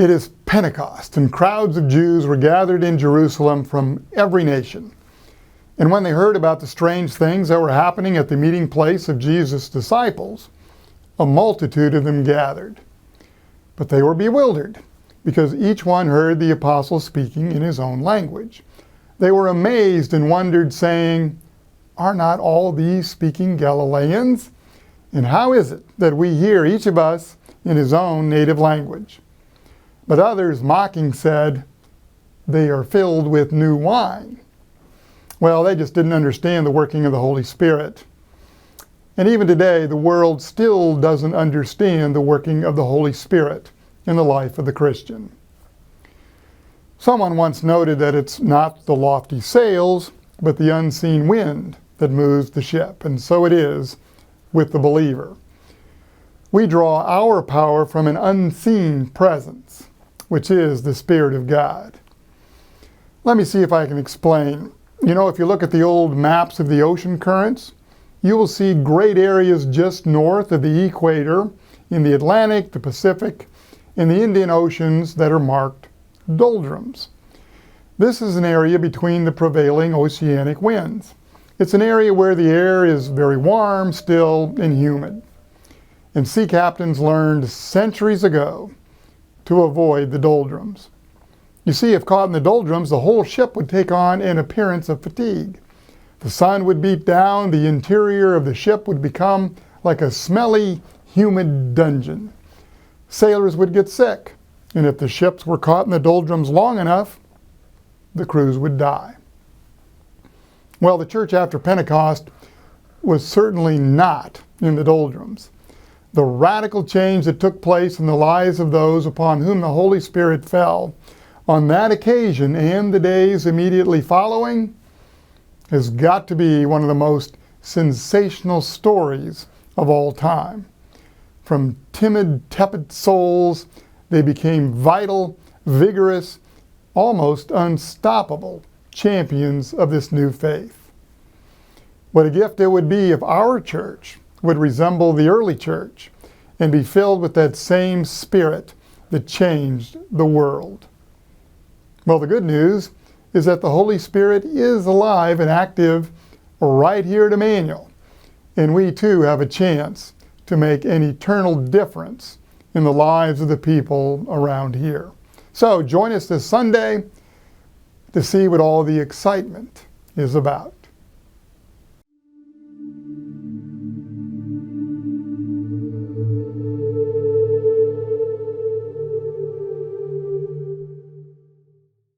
It is Pentecost, and crowds of Jews were gathered in Jerusalem from every nation. And when they heard about the strange things that were happening at the meeting place of Jesus' disciples, a multitude of them gathered. But they were bewildered, because each one heard the apostle speaking in his own language. They were amazed and wondered, saying, "Are not all these speaking Galileans? And how is it that we hear each of us in his own native language?" But others, mocking, said, "They are filled with new wine." Well, they just didn't understand the working of the Holy Spirit. And even today, the world still doesn't understand the working of the Holy Spirit in the life of the Christian. Someone once noted that it's not the lofty sails, but the unseen wind that moves the ship. And so it is with the believer. We draw our power from an unseen presence, which is the Spirit of God. Let me see if I can explain. You know, if you look at the old maps of the ocean currents, you will see great areas just north of the equator in the Atlantic, the Pacific, and the Indian Oceans that are marked doldrums. This is an area between the prevailing oceanic winds. It's an area where the air is very warm, still, and humid. And sea captains learned centuries ago to avoid the doldrums. You see, if caught in the doldrums, the whole ship would take on an appearance of fatigue. The sun would beat down, the interior of the ship would become like a smelly, humid dungeon. Sailors would get sick, and if the ships were caught in the doldrums long enough, the crews would die. Well, the church after Pentecost was certainly not in the doldrums. The radical change that took place in the lives of those upon whom the Holy Spirit fell on that occasion and the days immediately following has got to be one of the most sensational stories of all time. From timid, tepid souls, they became vital, vigorous, almost unstoppable champions of this new faith. What a gift it would be if our church would resemble the early church and be filled with that same Spirit that changed the world. Well, the good news is that the Holy Spirit is alive and active right here at Emmanuel, and we too have a chance to make an eternal difference in the lives of the people around here. So join us this Sunday to see what all the excitement is about.